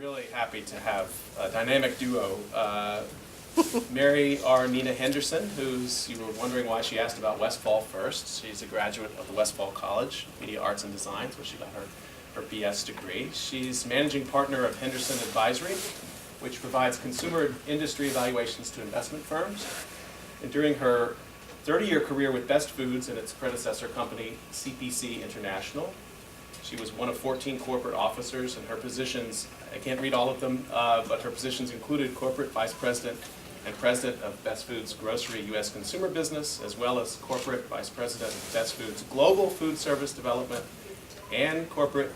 really happy to have a dynamic duo. Mary R. Nina Henderson, who's, you were wondering why she asked about Westfall first. She's a graduate of the Westfall College, Media Arts and Designs, where she got her BS degree. She's managing partner of Henderson Advisory, which provides consumer industry evaluations to investment firms. And during her 30-year career with Best Foods and its predecessor company, CPC International, she was one of 14 corporate officers, and her positions, I can't read all of them, but her positions included corporate vice president and president of Best Foods Grocery U.S. Consumer Business, as well as corporate vice president of Best Foods Global Food Service Development, and corporate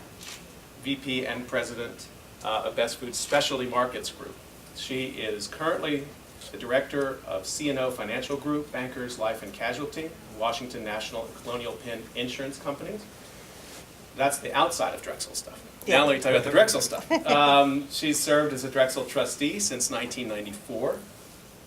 VP and president of Best Foods Specialty Markets Group. She is currently the director of C&O Financial Group, Bankers Life and Casualty, Washington National and Colonial Penn Insurance Companies. That's the outside of Drexel stuff. Now let me talk about the Drexel stuff. She's served as a Drexel trustee since 1994.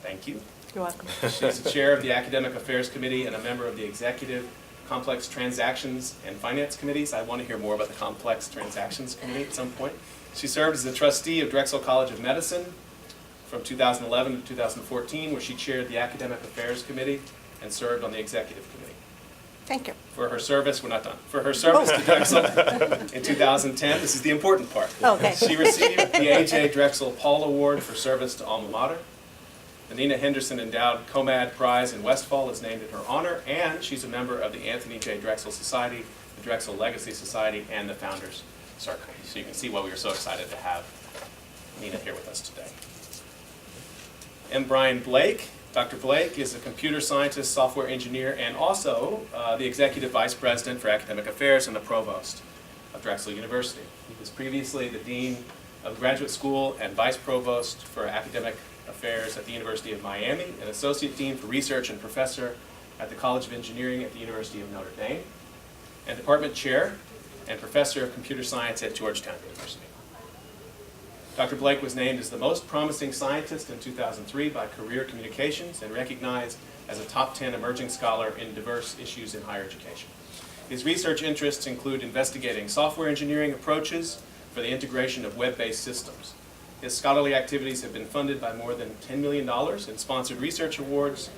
Thank you. You're welcome. She's the chair of the Academic Affairs Committee and a member of the Executive Complex Transactions and Finance Committees. I want to hear more about the Complex Transactions Committee at some point. She served as a trustee of Drexel College of Medicine from 2011 to 2014, where she chaired the Academic Affairs Committee and served on the Executive Committee. Thank you. For her service, we're not done. For her service to Drexel in 2010, this is the important part. Okay. She received the A.J. Drexel Paul Award for service to alma mater. The Nina Henderson Endowed Comad Prize in Westfall is named in her honor, and she's a member of the Anthony J. Drexel Society, the Drexel Legacy Society, and the Founders Circle. So you can see why we were so excited to have Nina here with us today. And Brian Blake. Dr. Blake is a computer scientist, software engineer, and also the executive vice president for academic affairs and the provost of Drexel University. He was previously the dean of graduate school and vice provost for academic affairs at the University of Miami, an associate dean for research and professor at the College of Engineering at the University of Notre Dame, and department chair and professor of computer science at Georgetown University. Dr. Blake was named as the most promising scientist in 2003 by Career Communications and recognized as a top 10 emerging scholar in diverse issues in higher education. His research interests include investigating software engineering approaches for the integration of web-based systems. His scholarly activities have been funded by more than $10 million in sponsored research awards.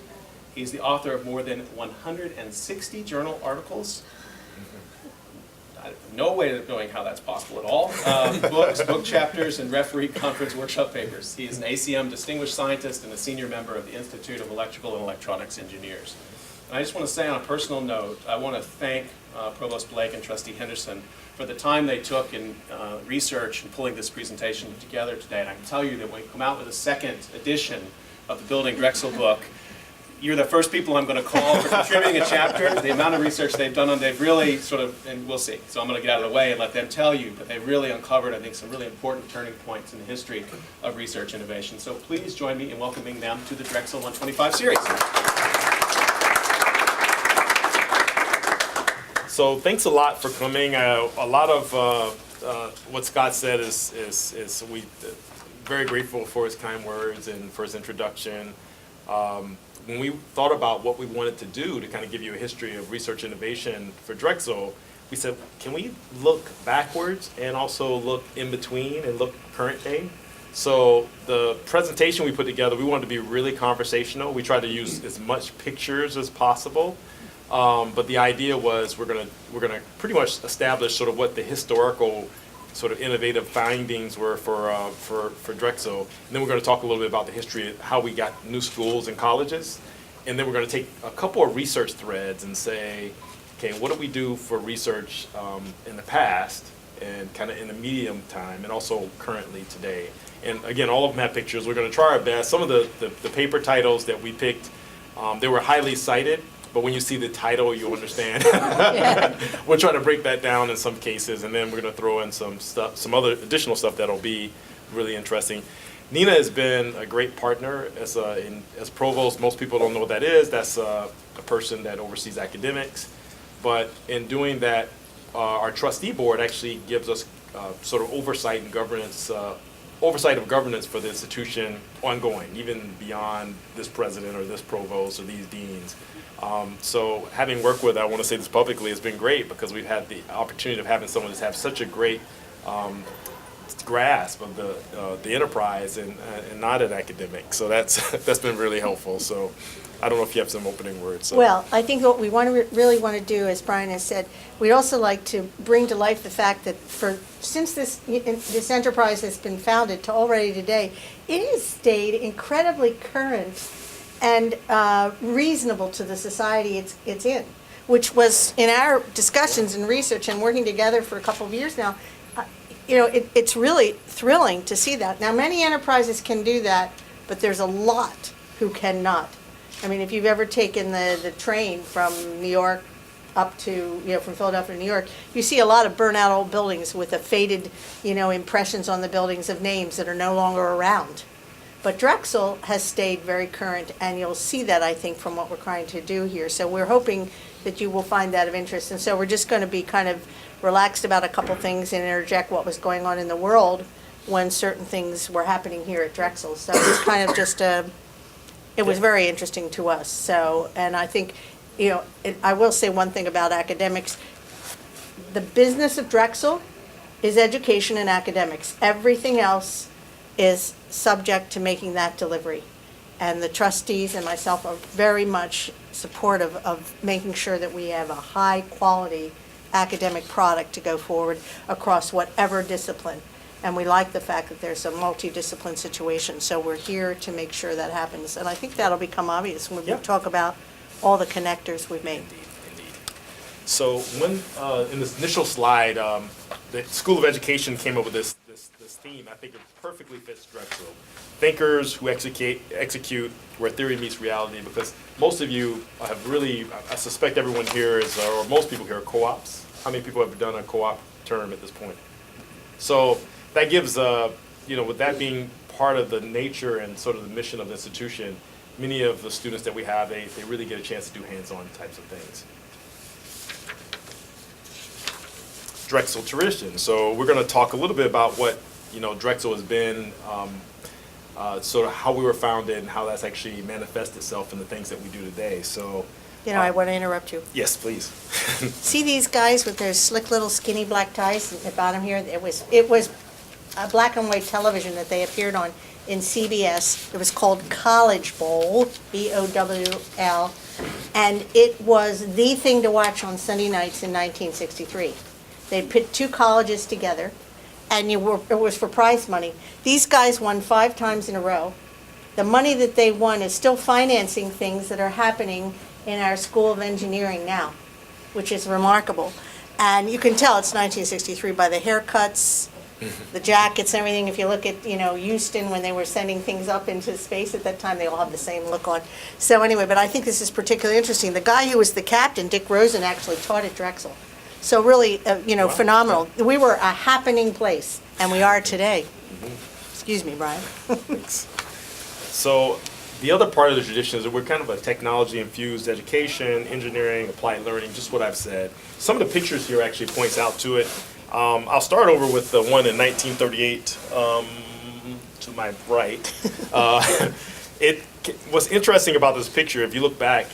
He's the author of more than 160 journal articles. I have no way of knowing how that's possible at all. Books, book chapters, and refereed conference workshop papers. He is an ACM Distinguished Scientist and a senior member of the Institute of Electrical and Electronics Engineers. And I just want to say on a personal note, I want to thank Provost Blake and Trustee Henderson for the time they took in research and pulling this presentation together today. And I can tell you that when we come out with a second edition of the Building Drexel book, you're the first people I'm going to call for contributing a chapter. The amount of research they've done on, they've really sort of, and we'll see. So I'm going to get out of the way and let them tell you, but they've really uncovered, I think, some really important turning points in the history of research innovation. So please join me in welcoming them to the Drexel 125 series. So thanks a lot for coming. A lot of what Scott said is we very grateful for his kind words and for his introduction. When we thought about what we wanted to do to kind of give you a history of research innovation for Drexel, we said, can we look backwards and also look in between and look current day? So the presentation we put together, we wanted to be really conversational. We tried to use as much pictures as possible. But the idea was we're gonna pretty much establish sort of what the historical sort of innovative findings were for Drexel. And then we're going to talk a little bit about the history of how we got new schools and colleges. And then we're going to take a couple of research threads and say, okay, what do we do for research in the past and kind of in the medium time and also currently today? And again, all of them have pictures. We're going to try our best. Some of the paper titles that we picked, they were highly cited. But when you see the title, you understand. We're trying to break that down in some cases, and then we're going to throw in some stuff, some other additional stuff that'll be really interesting. Nina has been a great partner as provost. Most people don't know what that is. That's a person that oversees academics. But in doing that, our trustee board actually gives us sort of oversight and governance. Oversight of governance for the institution ongoing, even beyond this president or this provost or these deans. So having worked with, I want to say this publicly, has been great because we've had the opportunity of having someone that's have such a great grasp of the enterprise and not an academic. So that's been really helpful. So I don't know if you have some opening words. So. Well, I think what we want to really want to do, as Brian has said, we'd also like to bring to life the fact that since this enterprise has been founded to already today, it has stayed incredibly current and reasonable to the society it's in, which was in our discussions and research and working together for a couple of years now. It's really thrilling to see that. Now, many enterprises can do that, but there's a lot who cannot. I mean, if you've ever taken the train from New York up to, from Philadelphia to New York, you see a lot of burnt-out old buildings with the faded, impressions on the buildings of names that are no longer around. But Drexel has stayed very current, and you'll see that, I think, from what we're trying to do here. So we're hoping that you will find that of interest. And so we're just going to be kind of relaxed about a couple things and interject what was going on in the world when certain things were happening here at Drexel. So it's kind of just it was very interesting to us. So, and I think, I will say one thing about academics. The business of Drexel is education and academics. Everything else is subject to making that delivery. And the trustees and myself are very much supportive of making sure that we have a high-quality academic product to go forward across whatever discipline. And we like the fact that there's a multidiscipline situation, so we're here to make sure that happens. And I think that'll become obvious when we talk about all the connectors we've made. Indeed. So when, in this initial slide, the School of Education came up with this theme. I think it perfectly fits Drexel. Thinkers who execute where theory meets reality, because most of you have really, I suspect everyone here is, or most people here are co-ops. How many people have done a co-op term at this point? So that gives, with that being part of the nature and sort of the mission of the institution, many of the students that we have, they really get a chance to do hands-on types of things. Drexel tradition. So we're going to talk a little bit about what, Drexel has been, sort of how we were founded and how that's actually manifested itself in the things that we do today. So. I want to interrupt you. Yes, please. See these guys with their slick little skinny black ties at the bottom here? It was a black and white television that they appeared on in CBS. It was called College Bowl, BOWL, and it was the thing to watch on Sunday nights in 1963. They put two colleges together, and it was for prize money. These guys won 5 times in a row. The money that they won is still financing things that are happening in our School of Engineering now, which is remarkable. And you can tell it's 1963 by the haircuts, the jackets, everything. If you look at, Houston, when they were sending things up into space at that time, they all have the same look on. So anyway, but I think this is particularly interesting. The guy who was the captain, Dick Rosen, actually taught at Drexel. So really, Wow. phenomenal. We were a happening place, and we are today. Excuse me, Brian. Thanks. So the other part of the tradition is that we're kind of a technology-infused education, engineering, applied learning, just what I've said. Some of the pictures here actually points out to it. I'll start over with the one in 1938 to my right. What's interesting about this picture, if you look back,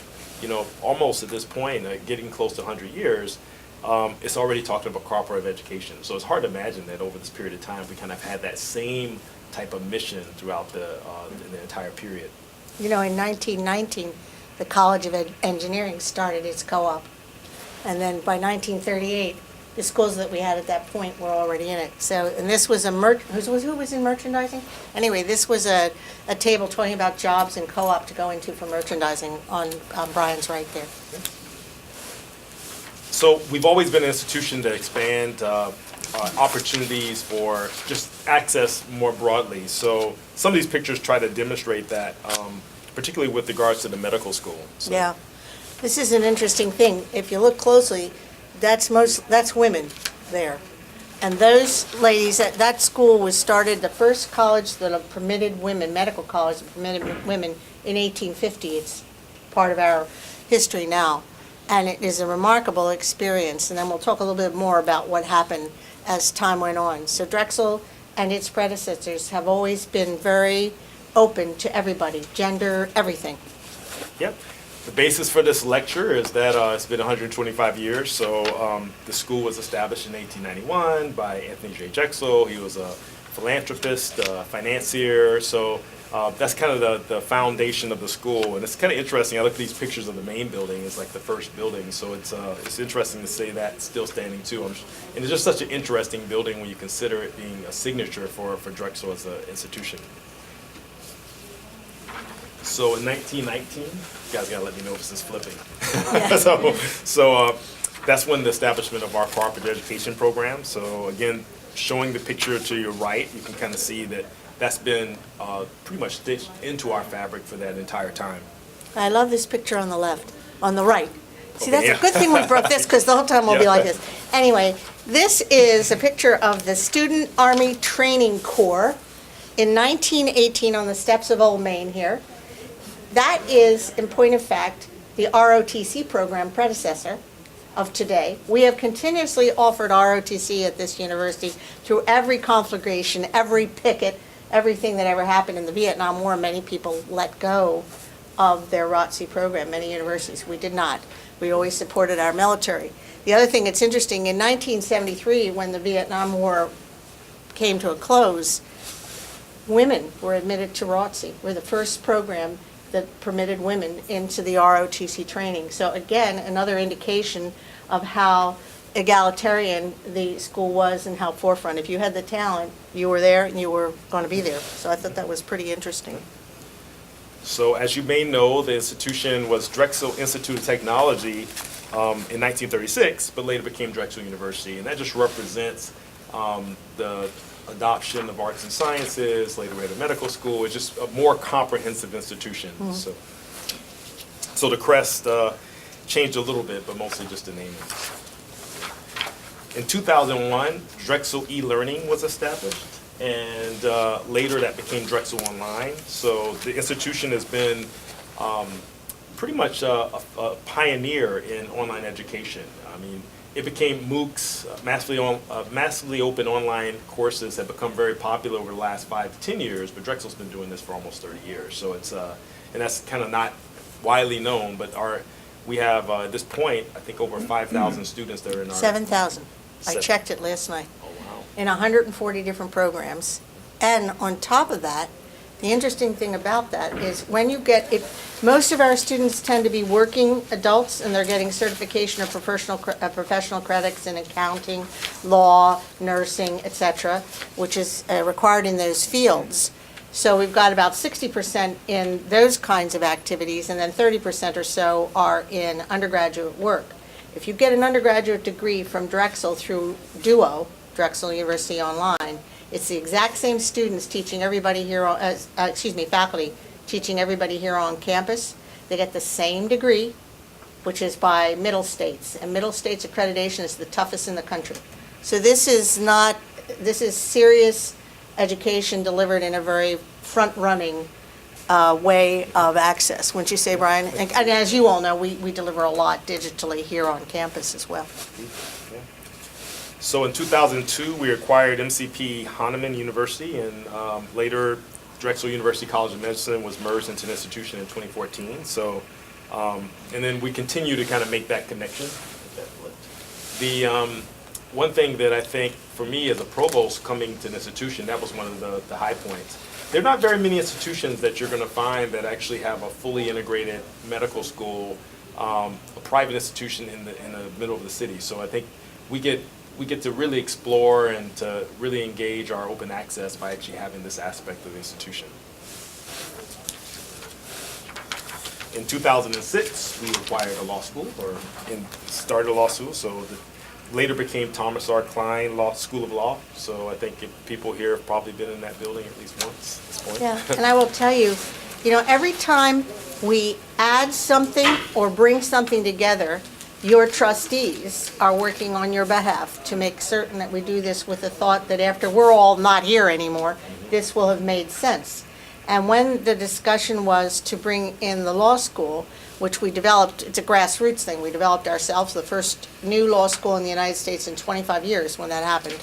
almost at this point, getting close to 100 years, it's already talking about cooperative education. So it's hard to imagine that over this period of time, we kind of had that same type of mission throughout the entire period. In 1919, the College of Engineering started its co-op. And then by 1938, the schools that we had at that point were already in it. So, and this was who was in merchandising? Anyway, this was a table talking about jobs and co-op to go into for merchandising on Brian's right there. So we've always been an institution to expand opportunities for just access more broadly. So some of these pictures try to demonstrate that, particularly with regards to the medical school. So. Yeah, this is an interesting thing. If you look closely, that's women there. And those ladies, that school was started, the first college that permitted women, medical college that permitted women in 1850. It's part of our history now. And it is a remarkable experience. And then we'll talk a little bit more about what happened as time went on. So Drexel and its predecessors have always been very open to everybody, gender, everything. Yep. The basis for this lecture is that it's been 125 years. So the school was established in 1891 by Anthony J. Drexel. He was a philanthropist, financier. So that's kind of the foundation of the school. And it's kind of interesting. I look at these pictures of the main building. It's like the first building. So it's interesting to say that's still standing too. And it's just such an interesting building when you consider it being a signature for Drexel as an institution. So in 1919, you guys gotta let me know if this is flipping. Yeah. So that's when the establishment of our cooperative education program. So again, showing the picture to your right, you can kind of see that that's been pretty much stitched into our fabric for that entire time. I love this picture on the left, on the right. See, Okay, that's yeah. a good thing we broke this, because the whole time we'll be Yeah. like this. Anyway, this is a picture of the Student Army Training Corps in 1918 on the steps of Old Main here. That is, in point of fact, the ROTC program predecessor of today. We have continuously offered ROTC at this university through every conflagration, every picket, everything that ever happened in the Vietnam War. Many people let go of their ROTC program, many universities. We did not. We always supported our military. The other thing that's interesting, in 1973, when the Vietnam War came to a close, women were admitted to ROTC. We're the first program that permitted women into the ROTC training. So again, another indication of how egalitarian the school was and how forefront. If you had the talent, you were there and you were going to be there. So I thought that was pretty interesting. So as you may know, the institution was Drexel Institute of Technology in 1936, but later became Drexel University. And that just represents the adoption of arts and sciences. Later we had a medical school. It's just a more comprehensive institution. So the crest changed a little bit, but mostly just the naming. In 2001, Drexel e-learning was established, and later that became Drexel Online. So the institution has been pretty much a pioneer in online education. I mean, it became MOOCs, massively open online courses have become very popular over the last 5 to 10 years, but Drexel's been doing this for almost 30 years. So it's, and that's kind of not widely known, but we have, at this point, I think over 5,000 students that are in our. 7,000. I Seven. checked it last night. Oh, wow. In 140 different programs. And on top of that, the interesting thing about that is when you get, most of our students tend to be working adults and they're getting certification or professional credits in accounting, law, nursing, et cetera, which is required in those fields. So we've got about 60% in those kinds of activities, and then 30% or so are in undergraduate work. If you get an undergraduate degree from Drexel through DUO, Drexel University Online, it's the exact same students teaching everybody here, faculty teaching everybody here on campus. They get the same degree, which is by Middle States, and Middle States accreditation is the toughest in the country. So this is serious education delivered in a very front-running way of access. Wouldn't you say, Brian? And as you all know, we deliver a lot digitally here on campus as well. So in 2002, we acquired MCP Hahnemann University, and later Drexel University College of Medicine was merged into an institution in 2014. So, and then we continue to kind of make that connection. The one thing that I think for me as a provost coming to an institution, that was one of the high points. There are not very many institutions that you're going to find that actually have a fully integrated medical school, a private institution in the middle of the city. So I think we get to really explore and to really engage our open access by actually having this aspect of the institution. In 2006, we acquired a law school, started a law school, so later became Thomas R. Klein School of Law. So I think people here have probably been in that building at least once at this point. Yeah, and I will tell you, every time we add something or bring something together, your trustees are working on your behalf to make certain that we do this with the thought that after we're all not here anymore, this will have made sense. And when the discussion was to bring in the law school, which we developed, it's a grassroots thing, we developed ourselves, the first new law school in the United States in 25 years when that happened.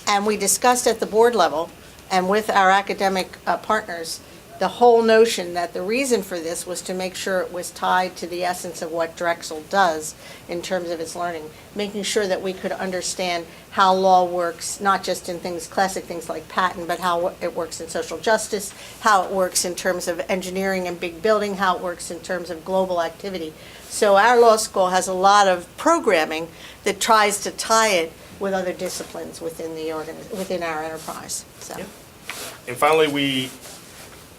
And we discussed at the board level and with our academic partners the whole notion that the reason for this was to make sure it was tied to the essence of what Drexel does in terms of its learning, making sure that we could understand how law works, not just in things, classic things like patent, but how it works in social justice, how it works in terms of engineering and big building, how it works in terms of global activity. So our law school has a lot of programming that tries to tie it with other disciplines within the within our enterprise. So. Yeah. And finally, we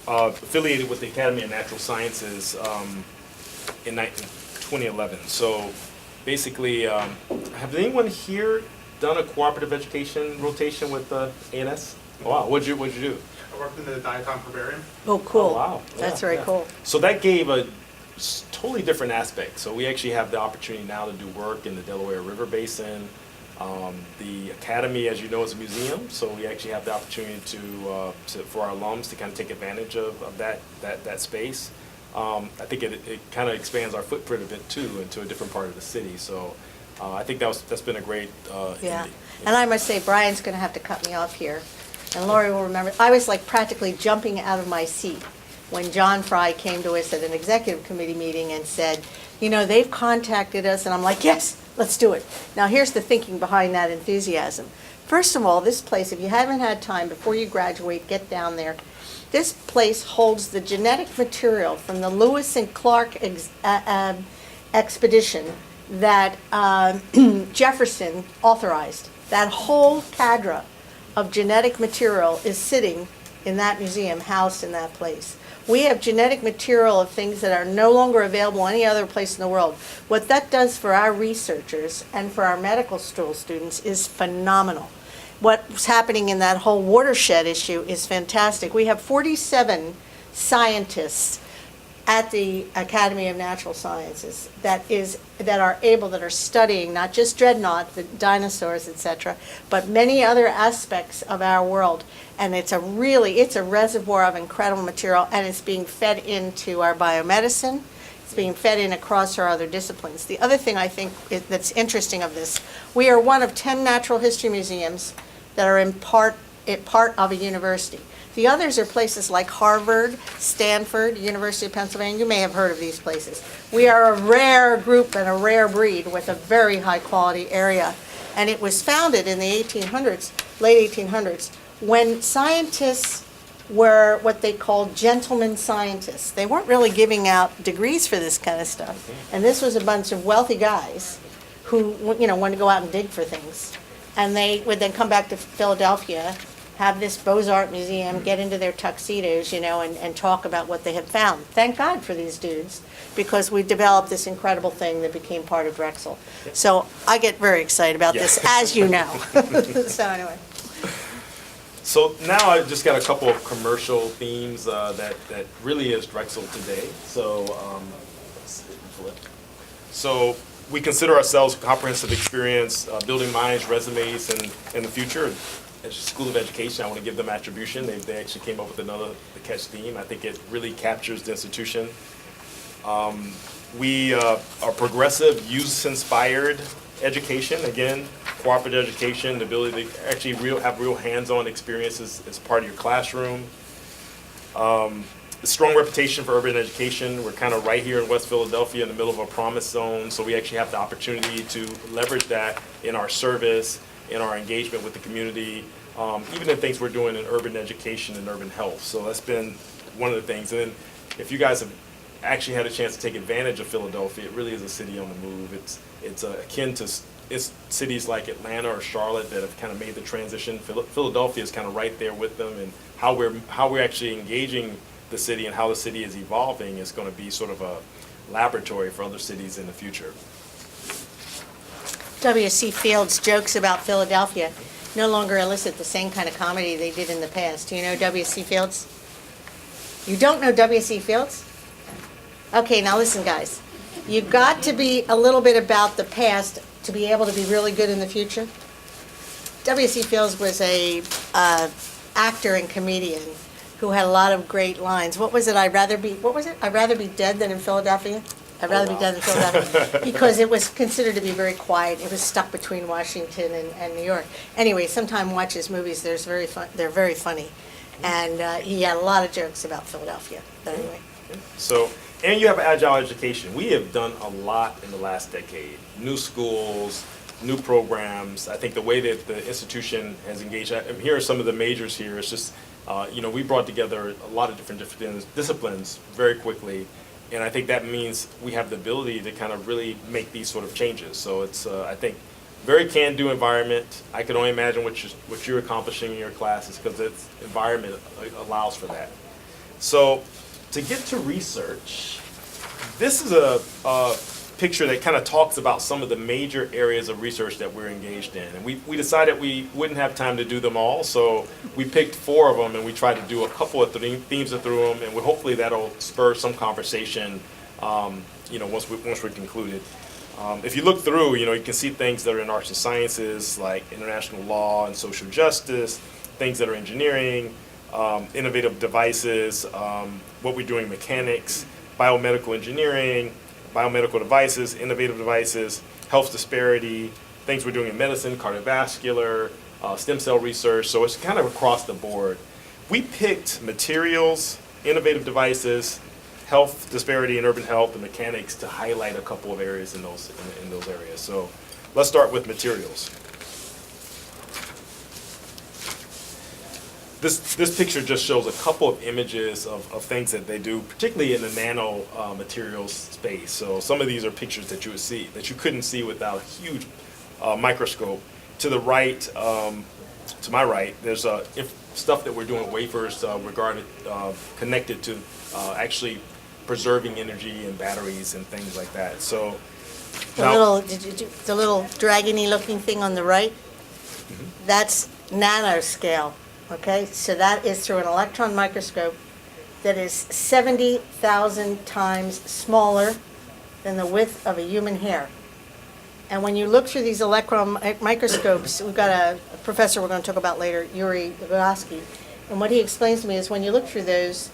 affiliated with the Academy of Natural Sciences in 2011. So basically, have anyone here done a cooperative education rotation with A&S? Wow, what'd you do? I worked in the diatom herbarium. Oh, cool. Oh, wow. That's Yeah, very yeah. cool. So that gave a totally different aspect. So we actually have the opportunity now to do work in the Delaware River Basin. The Academy, as you know, is a museum, so we actually have the opportunity for our alums to kind of take advantage of that space. I think it kind of expands our footprint a bit too into a different part of the city. So I think that's been a great. Yeah, and I must say, Brian's going to have to cut me off here, and Lori will remember. I was like practically jumping out of my seat when John Fry came to us at an executive committee meeting and said, you know, they've contacted us, and I'm like, yes, let's do it. Now, here's the thinking behind that enthusiasm. First of all, this place, if you haven't had time before you graduate, get down there. This place holds the genetic material from the Lewis and Clark expedition that Jefferson authorized. That whole cadre of genetic material is sitting in that museum, housed in that place. We have genetic material of things that are no longer available any other place in the world. What that does for our researchers and for our medical school students is phenomenal. What's happening in that whole watershed issue is fantastic. We have 47 scientists at the Academy of Natural Sciences that are studying not just dreadnought, the dinosaurs, etc., but many other aspects of our world. And it's a reservoir of incredible material, and it's being fed into our biomedicine. It's being fed in across our other disciplines. The other thing I think that's interesting of this, we are one of 10 natural history museums that are part of a university. The others are places like Harvard, Stanford, University of Pennsylvania. You may have heard of these places. We are a rare group and a rare breed with a very high quality area. And it was founded in the 1800s, late 1800s, when scientists were what they called gentlemen scientists. They weren't really giving out degrees for this kind of stuff. And this was a bunch of wealthy guys who, you know, wanted to go out and dig for things. And they would then come back to Philadelphia, have this Beaux-Arts museum, get into their tuxedos, you know, and talk about what they had found. Thank God for these dudes, because we developed this incredible thing that became part of Drexel. So I get very excited about this, as you know. So anyway. So now I just got a couple of commercial themes that really is Drexel today. So we consider ourselves a comprehensive experience, building minds, resumes, and in the future. As School of Education, I want to give them attribution. They actually came up with the catch theme. I think it really captures the institution. We are progressive, use-inspired education. Again, cooperative education, the ability to actually have real hands-on experiences as part of your classroom. A strong reputation for urban education. We're kind of right here in West Philadelphia in the middle of a promise zone, so we actually have the opportunity to leverage that in our service, in our engagement with the community, even in things we're doing in urban education and urban health. So that's been one of the things. And then if you guys have actually had a chance to take advantage of Philadelphia, it really is a city on the move. It's akin to cities like Atlanta or Charlotte that have kind of made the transition. Philadelphia is kind of right there with them, and how we're actually engaging the city and how the city is evolving is going to be sort of a laboratory for other cities in the future. W.C. Fields' jokes about Philadelphia no longer elicit the same kind of comedy they did in the past. Do you know W.C. Fields? You don't know W.C. Fields? Okay, now listen, guys. You've got to be a little bit about the past to be able to be really good in the future. W.C. Fields was a actor and comedian who had a lot of great lines. What was it? I'd rather be dead than in Philadelphia. I'd rather be dead than Philadelphia, because it was considered to be very quiet. It was stuck between Washington and New York. Anyway, sometime watch his movies. They're very funny. And he had a lot of jokes about Philadelphia. But anyway, So, and you have agile education. We have done a lot in the last decade. New schools, new programs. I think the way that the institution has engaged, here are some of the majors here. It's just, we brought together a lot of different disciplines very quickly. And I think that means we have the ability to kind of really make these sort of changes. So it's, I think, very can-do environment. I can only imagine what you're accomplishing in your classes because its environment allows for that. So to get to research, this is a picture that kind of talks about some of the major areas of research that we're engaged in. And we decided we wouldn't have time to do them all, so we picked 4 of them and we tried to do a couple of themes through them, and hopefully that'll spur some conversation, once we're concluded. If you look through, you can see things that are in arts and sciences, like international law and social justice, things that are engineering, innovative devices, what we're doing in mechanics, biomedical engineering, biomedical devices, innovative devices, health disparity, things we're doing in medicine, cardiovascular, stem cell research, so it's kind of across the board. We picked materials, innovative devices, health disparity in urban health, and mechanics to highlight a couple of areas in those areas. So let's start with materials. This picture just shows a couple of images of things that they do, particularly in the nano materials space. So some of these are pictures that you would see, that you couldn't see without a huge microscope. To the right, to my right, there's stuff that we're doing with wafers connected to actually preserving energy and batteries and things like that. So the little dragony looking thing on the right, that's nanoscale. Okay, so that is through an electron microscope that is 70,000 times smaller than the width of a human hair. And when you look through these electron microscopes, we've got a professor we're going to talk about later, Yuri Vygotsky, and what he explains to me is when you look through these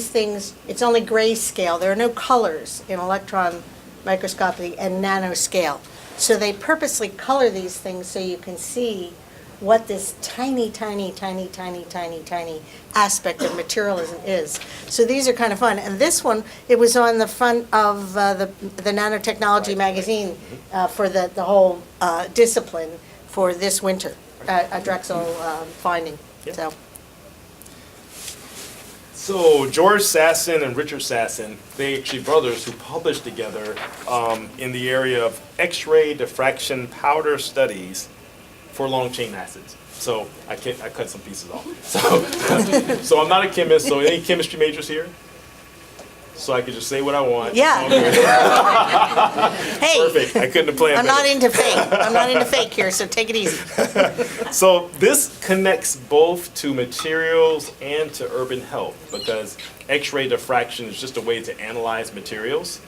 things, it's only grayscale. There are no colors in electron microscopy and nanoscale. So they purposely color these things so you can see what this tiny, tiny, tiny, tiny, tiny, tiny aspect of materialism is. So these are kind of fun. And this one, it was on the front of the nanotechnology magazine for the whole discipline for this winter, a Drexel finding. Yeah. So George Sasson and Richard Sasson, they actually brothers who published together in the area of X-ray diffraction powder studies for long chain acids. So I cut some pieces off. So I'm not a chemist, so any chemistry majors here? So I could just say what I want. Yeah. Hey. Perfect. I couldn't have planned I'm better. not into fake. I'm not into fake here, so take it easy. So this connects both to materials and to urban health because X-ray diffraction is just a way to analyze materials.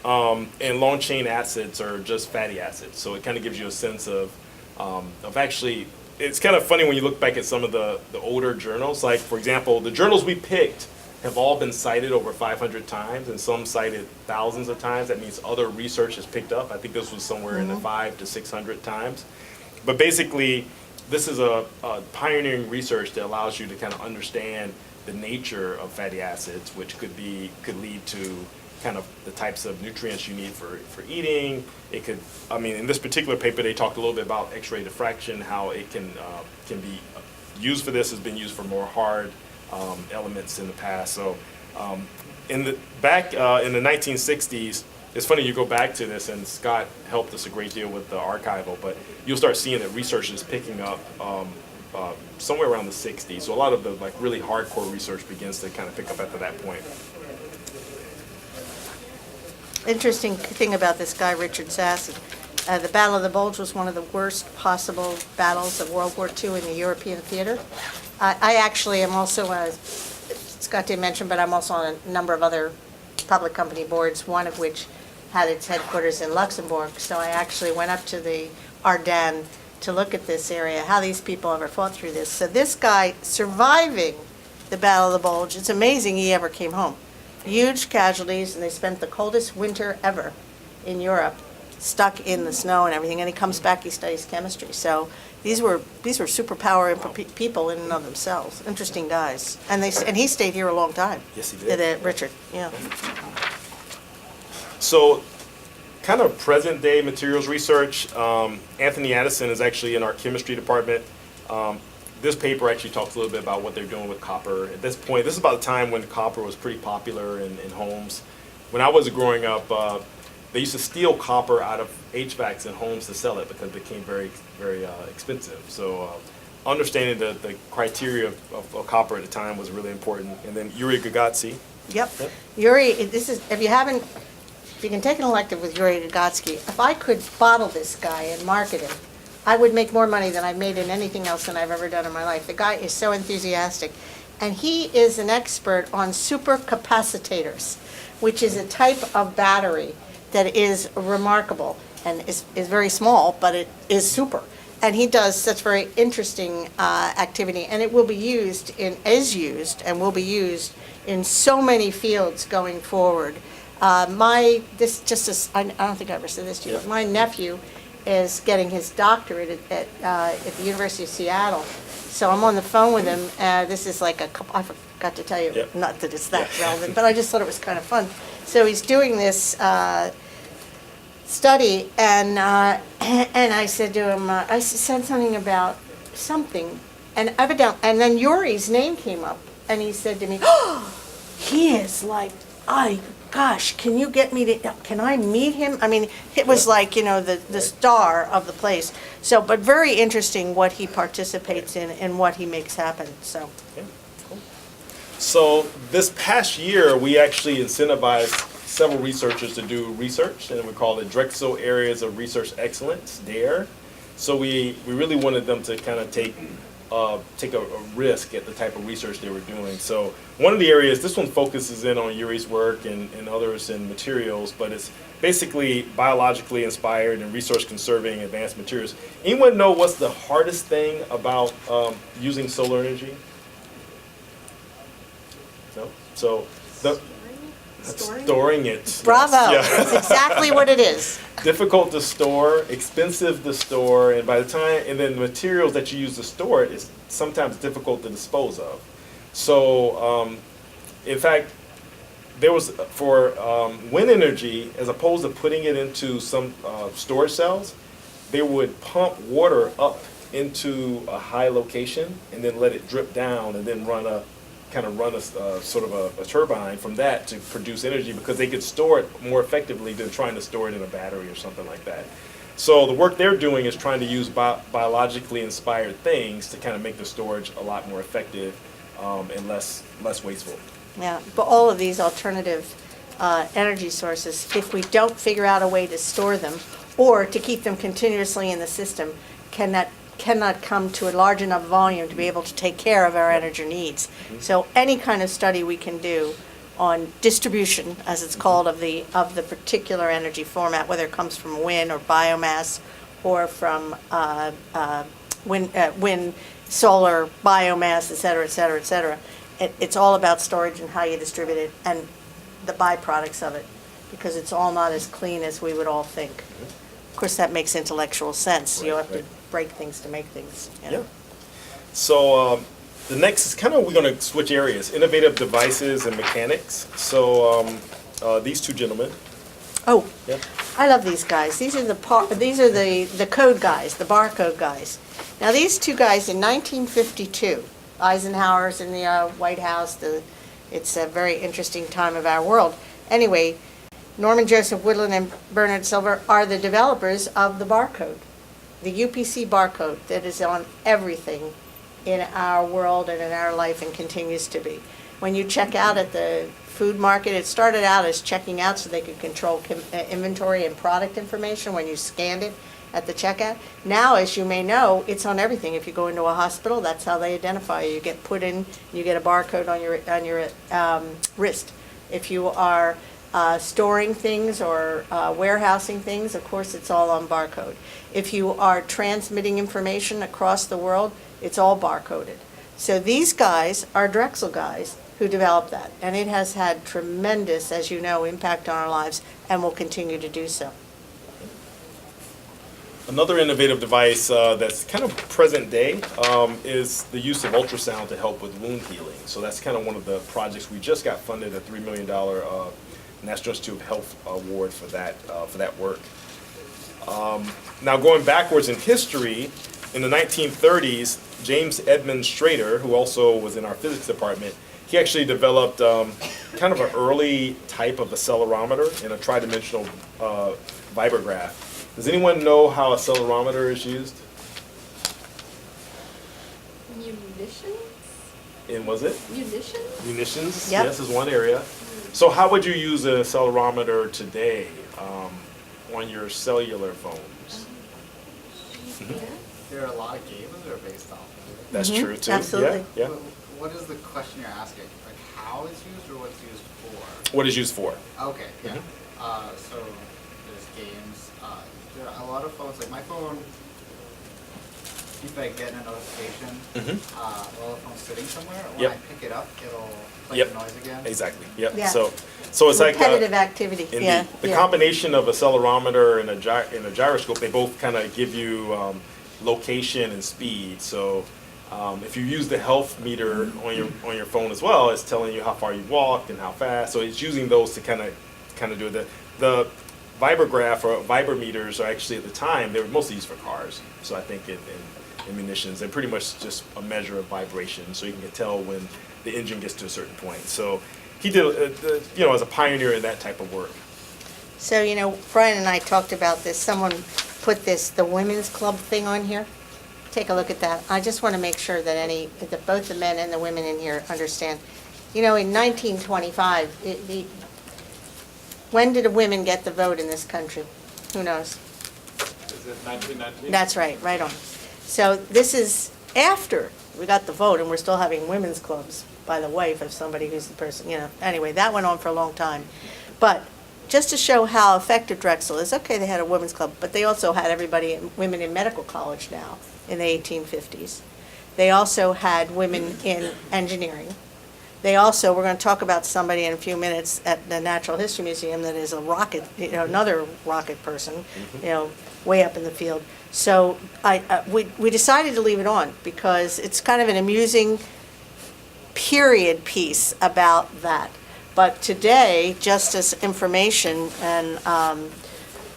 And long chain acids are just fatty acids. So it kind of gives you a sense of actually, it's kind of funny when you look back at some of the older journals. Like, for example, the journals we picked have all been cited over 500 times, and some cited thousands of times. That means other research has picked up. I think this was somewhere in the 500 to 600 times. But basically, this is a pioneering research that allows you to kind of understand the nature of fatty acids, which could lead to kind of the types of nutrients you need for eating. It could, in this particular paper, they talked a little bit about X-ray diffraction, how it can be used for this, has been used for more hard elements in the past. So in the 1960s, it's funny you go back to this, and Scott helped us a great deal with the archival, but you'll start seeing that research is picking up somewhere around the 60s. So a lot of the really hardcore research begins to kind of pick up after that point. Interesting thing about this guy, Richard Sasson. The Battle of the Bulge was one of the worst possible battles of World War II in the European theater. I actually am also, Scott didn't mention, but I'm also on a number of other public company boards, one of which had its headquarters in Luxembourg. So I actually went up to the Ardennes to look at this area, how these people ever fought through this. So this guy surviving the Battle of the Bulge, it's amazing he ever came home. Huge casualties, and they spent the coldest winter ever in Europe. stuck in the snow and everything, and he comes back, he studies chemistry. So these were superpower people in and of themselves, interesting guys. And he stayed here a long time. Yes, he did. Richard, yeah. So, kind of present day materials research. Anthony Addison is actually in our chemistry department. This paper actually talks a little bit about what they're doing with copper. At this point, this is about the time when copper was pretty popular in homes. When I was growing up, they used to steal copper out of HVACs in homes to sell it because it became very, very expensive. So understanding the criteria of copper at the time was really important. And then Yuri Gagatsky. Yep. Yuri, if you can take an elective with Yuri Gagatsky, if I could bottle this guy and market him, I would make more money than I've made in anything else than I've ever done in my life. The guy is so enthusiastic. And he is an expert on supercapacitors, which is a type of battery that is remarkable and is very small, but it is super. And he does such very interesting activity, and it will be used and will be used in so many fields going forward. I don't think I ever said this to you, but my nephew is getting his doctorate at the University of Seattle. So I'm on the phone with him. This is like I forgot to tell you, Yep. not that it's that relevant, but I just thought it was kind of fun. So he's doing this study, and I said to him, I said something about something, and then Yuri's name came up, and he said to me, "Oh, he is like, gosh, can you get me to, can I meet him?" I mean, it was like, the star of the place. So, but very interesting what he participates in and what he makes happen, so. Yeah, cool. So this past year, we actually incentivized several researchers to do research, and we call it Drexel Areas of Research Excellence, DARE. So we really wanted them to kind of take a risk at the type of research they were doing. So one of the areas, this one focuses in on Yuri's work and others in materials, but it's basically biologically inspired and resource conserving advanced materials. Anyone know what's the hardest thing about using solar energy? No? So storing it. Bravo, Yes. Yeah. that's exactly what it is. Difficult to store, expensive to store, and then the materials that you use to store it is sometimes difficult to dispose of. So, in fact, there was for wind energy, as opposed to putting it into some storage cells, they would pump water up into a high location and then let it drip down and then run a sort of a turbine from that to produce energy, because they could store it more effectively than trying to store it in a battery or something like that. So the work they're doing is trying to use biologically inspired things to kind of make the storage a lot more effective and less wasteful. Yeah, but all of these alternative energy sources, if we don't figure out a way to store them or to keep them continuously in the system, cannot come to a large enough volume to be able to take care of our energy needs. So any kind of study we can do on distribution, as it's called, of the particular energy format, whether it comes from wind or biomass or from wind, solar, biomass, et cetera, et cetera, et cetera. It's all about storage and how you distribute it and the byproducts of it, because it's all not as clean as we would all think. Of course, that makes intellectual sense. You have to break things to make things. Yeah. So the next is we're going to switch areas, innovative devices and mechanics. So these two gentlemen. Oh, Yeah. I love these guys. These are the code guys, the barcode guys. Now, these two guys in 1952, Eisenhower's in the White House. It's a very interesting time of our world. Anyway, Norman Joseph Woodland and Bernard Silver are the developers of the barcode, the UPC barcode that is on everything in our world and in our life and continues to be. When you check out at the food market, it started out as checking out so they could control inventory and product information when you scanned it at the checkout. Now, as you may know, it's on everything. If you go into a hospital, that's how they identify you. You get put in, you get a barcode on your wrist. If you are storing things or warehousing things, of course, it's all on barcode. If you are transmitting information across the world, it's all barcoded. So these guys are Drexel guys who developed that, and it has had tremendous, as you know, impact on our lives and will continue to do so. Another innovative device that's kind of present day is the use of ultrasound to help with wound healing. So that's kind of one of the projects we just got funded a $3 million National Institute of Health award for that work. Now going backwards in history, in the 1930s, James Edmund Schrader, who also was in our physics department, he actually developed kind of an early type of accelerometer in a tridimensional vibrograph. Does anyone know how a accelerometer is used? Munitions? In, was it? Munitions? Munitions, Yep. yes, is one area. So how would you use an accelerometer today on your cellular phones? There are a lot of games that are based off of it. That's Mhm, true too. absolutely. Yeah, yeah. But what is the question you're asking? Like how it's used or what's used for? What is used for? Okay, yeah. So there's games. There are a lot of phones. Like my phone, if I get a notification while the phone's sitting somewhere, when Yep. I pick it up, it'll play Yep. the noise again. Exactly. Yep. Yeah. So it's like Repetitive activity, indeed. yeah. The yeah. combination of accelerometer and a gyroscope, they both kind of give you location and speed. So if you use the health meter on your phone as well, it's telling you how far you walked and how fast. So it's using those to kind of do it. The vibrograph or vibrometers are actually at the time they were mostly used for cars. So I think in munitions, they're pretty much just a measure of vibration, so you can tell when the engine gets to a certain point. So he did, as a pioneer in that type of work. So, Brian and I talked about this. Someone put the women's club thing on here. Take a look at that. I just want to make sure that both the men and the women in here understand. In 1925, when did women get the vote in this country? Who knows? Is it 1919? That's right, right on. So this is after we got the vote, and we're still having women's clubs by the wife of somebody who's the person, Anyway, that went on for a long time. But just to show how effective Drexel is, okay, they had a women's club, but they also had women in medical college now in the 1850s. They also had women in engineering. They also, we're going to talk about somebody in a few minutes at the Natural History Museum that is a rocket, another rocket person, way up in the field. So we decided to leave it on because it's kind of an amusing period piece about that. But today, just as information, and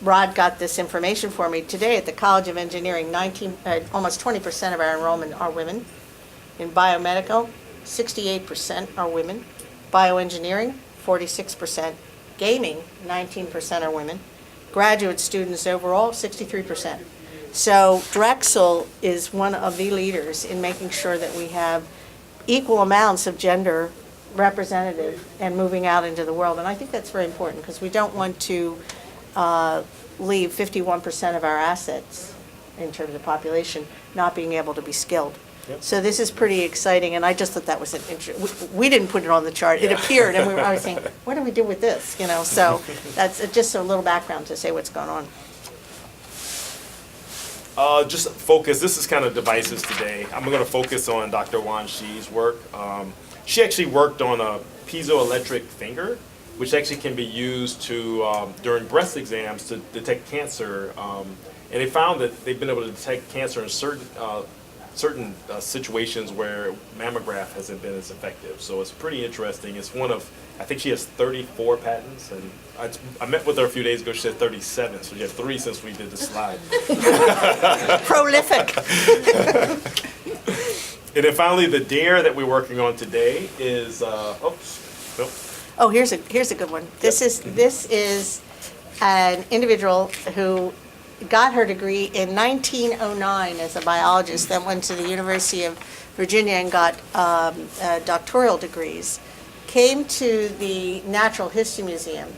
Rod got this information for me, today at the College of Engineering, almost 20% of our enrollment are women. In biomedical, 68% are women. Bioengineering, 46%. Gaming, 19% are women. Graduate students overall, 63%. So Drexel is one of the leaders in making sure that we have equal amounts of gender representative and moving out into the world. And I think that's very important because we don't want to leave 51% of our assets in terms of population not being able to be skilled. Yep. So this is pretty exciting, and I just thought that was an we didn't put it on the chart. It appeared, and I was saying, what do we do with this? So that's just a little background to say what's going on. Just focus, this is kind of devices today. I'm going to focus on Dr. Wan Shi's work. She actually worked on a piezoelectric finger, which actually can be used during breast exams to detect cancer. And they found that they've been able to detect cancer in certain situations where mammograph hasn't been as effective. So it's pretty interesting. It's one of, I think she has 34 patents, and I met with her a few days ago. She said 37, so she had 3 since we did the slide. Prolific. And then finally, the dare that we're working on today is, Oh, here's a good one. This is an individual who got her degree in 1909 as a biologist, then went to the University of Virginia and got doctoral degrees, came to the Natural History Museum,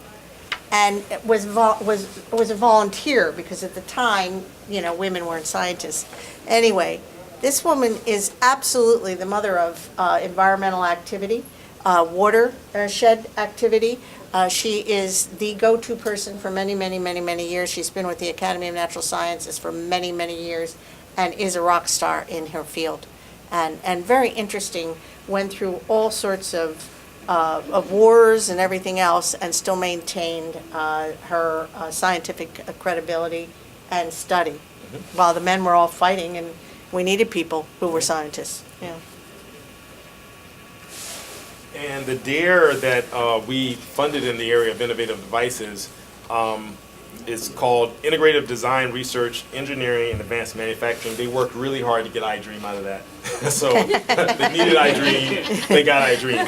and was a volunteer because at the time, women weren't scientists. Anyway, this woman is absolutely the mother of environmental activity, watershed activity. She is the go-to person for many, many, many, many years. She's been with the Academy of Natural Sciences for many, many years and is a rock star in her field. And very interesting, went through all sorts of wars and everything else and still maintained her scientific credibility and study. while the men were all fighting, and we needed people who were scientists, yeah. And the DARE that we funded in the area of innovative devices is called Integrative Design, Research, Engineering, and Advanced Manufacturing. They worked really hard to get iDream out of that. So they needed iDream, they got iDream.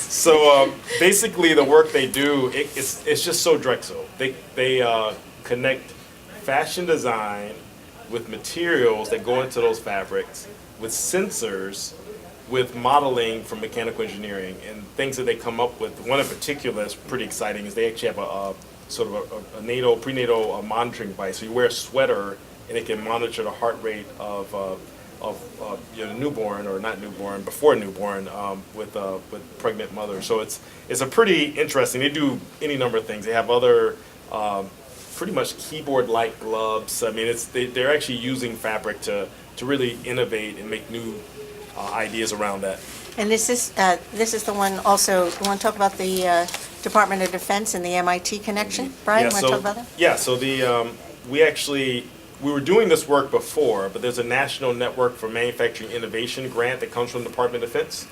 So basically the work they do, it's just so Drexel. They connect fashion design with materials that go into those fabrics, with sensors, with modeling from mechanical engineering, and things that they come up with. One in particular that's pretty exciting is they actually have a sort of a prenatal monitoring device. So you wear a sweater and it can monitor the heart rate of newborn, or not newborn, before newborn, with pregnant mothers. So it's a pretty interesting. They do any number of things. They have other pretty much keyboard-like gloves. I mean, they're actually using fabric to really innovate and make new ideas around that. And this is the one also, you want to talk about the Department of Defense and the MIT connection? Brian, you want to talk about that? Yeah, so we were doing this work before, but there's a National Network for Manufacturing Innovation grant that comes from the Department of Defense.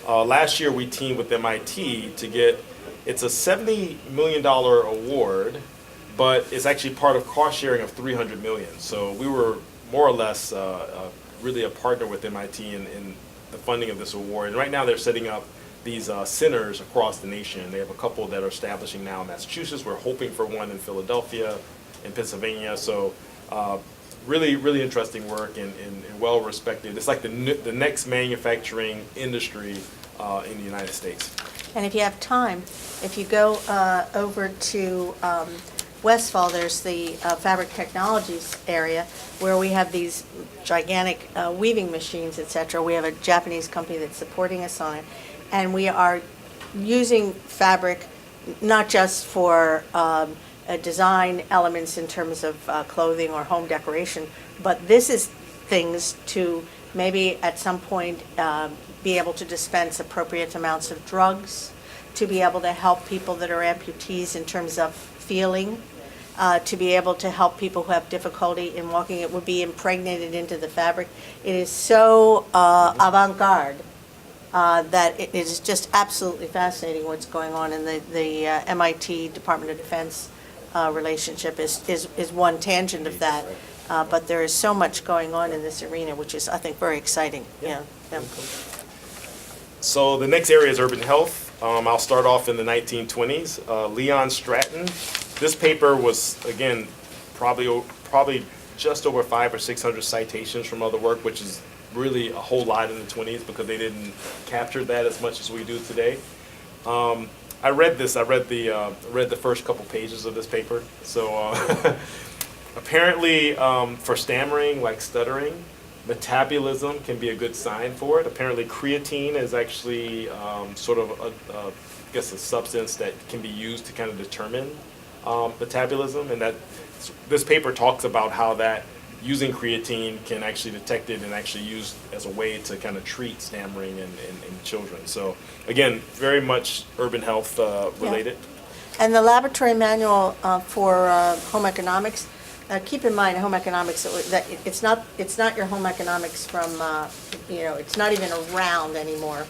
Last year we teamed with MIT to get, it's a $70 million award, but it's actually part of cost sharing of $300 million. So we were more or less really a partner with MIT in the funding of this award. And right now they're setting up these centers across the nation. They have a couple that are establishing now in Massachusetts. We're hoping for one in Philadelphia, in Pennsylvania. So really, really interesting work and well respected. It's like the next manufacturing industry in the United States. And if you have time, if you go over to Westfall, there's the Fabric Technologies area where we have these gigantic weaving machines, etc. We have a Japanese company that's supporting us on it. And we are using fabric not just for design elements in terms of clothing or home decoration, but this is things to maybe at some point be able to dispense appropriate amounts of drugs, to be able to help people that are amputees in terms of feeling, to be able to help people who have difficulty in walking. It would be impregnated into the fabric. It is so avant-garde that it is just absolutely fascinating what's going on. And the MIT Department of Defense relationship is one tangent of that. But there is so much going on in this arena, which is, I think, very exciting. Yeah. So the next area is urban health. I'll start off in the 1920s. Leon Stratton. This paper was, again, probably just over 500 or 600 citations from other work, which is really a whole lot in the 20s because they didn't capture that as much as we do today. I read this. I read the first couple pages of this paper. So apparently, for stammering, like stuttering, metabolism can be a good sign for it. Apparently, creatine is actually sort of I guess a substance that can be used to kind of determine metabolism, and that this paper talks about how that using creatine can actually detect it and actually used as a way to kind of treat stammering in children. So again, very much urban health related. Yeah. And the laboratory manual for home economics, keep in mind home economics, that it's not your home economics from, it's not even around anymore.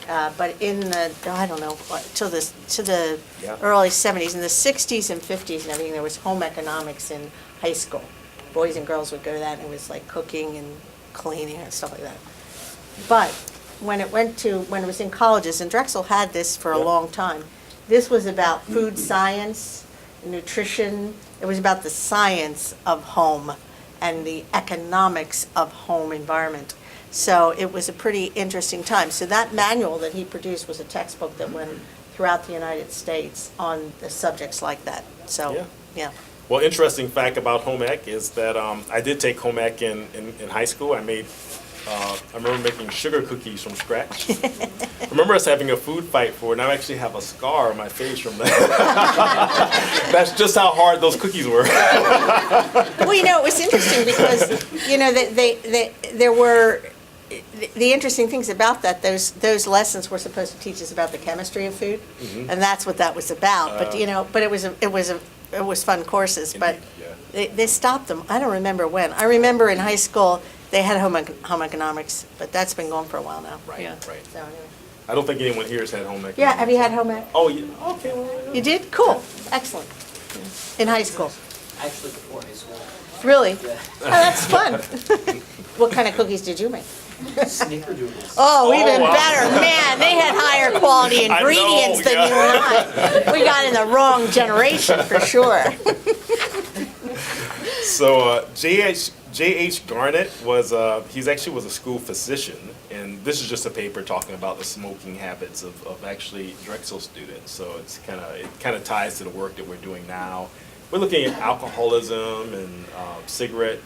But in the, I don't know, to the early 70s, in the 60s and 50s and everything, there was home economics in high school. Boys and girls would go to that, and it was like cooking and cleaning and stuff like that. But when it was in colleges, and Drexel had this for a long time, this was about food science, nutrition. It was about the science of home and the economics of home environment. So it was a pretty interesting time. So that manual that he produced was a textbook that went throughout the United States on the subjects like that. So, yeah. Well, interesting fact about home ec is that I did take home ec in high school. I remember making sugar cookies from scratch. I remember us having a food fight for it, and I actually have a scar on my face from that. That's just how hard those cookies were. Well, it was interesting because, there were, the interesting things about that, those lessons were supposed to teach us about the chemistry of food, and that's what that was about. But, but it was fun courses. Indeed, But yeah. They stopped them. I don't remember when. I remember in high school, they had home economics, but that's been going for a while now. Right, Yeah. right. So anyway. I don't think anyone here has had home economics. Yeah, have you had home ec? Oh, yeah, okay, well. You did? Cool, excellent. In high school? Actually, before high school. Really? Yeah. Oh, that's fun. What kind of cookies did you make? Snickerdoodles. Oh, even wow. better, man, they had higher quality I know, ingredients than you and I. We got in the wrong generation, for sure. So J.H. Garnett was he's actually was a school physician, and this is just a paper talking about the smoking habits of actually Drexel students. So it kind of ties to the work that we're doing now. We're looking at alcoholism and cigarette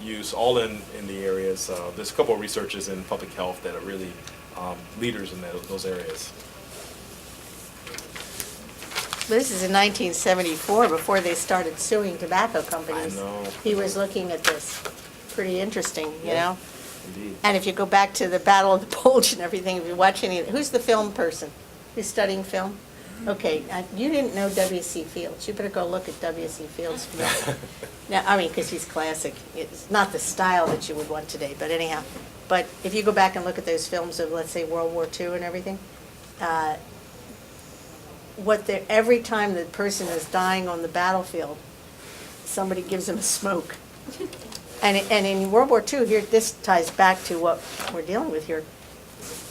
use, all in the areas. There's a couple of researchers in public health that are really leaders in those areas. But this is in 1974, before they started suing tobacco companies. I know. He was looking at this. Pretty interesting, you know? Indeed. And if you go back to the Battle of the Bulge and everything, if you watch any, who's the film person? Who's studying film? Okay, you didn't know W.C. Fields. You better go look at W.C. Fields' film. Now, I mean, because he's classic. It's not the style that you would want today, but anyhow. But if you go back and look at those films of, let's say, World War II and everything, every time the person is dying on the battlefield, somebody gives them a smoke. And in World War II, here, this ties back to what we're dealing with here.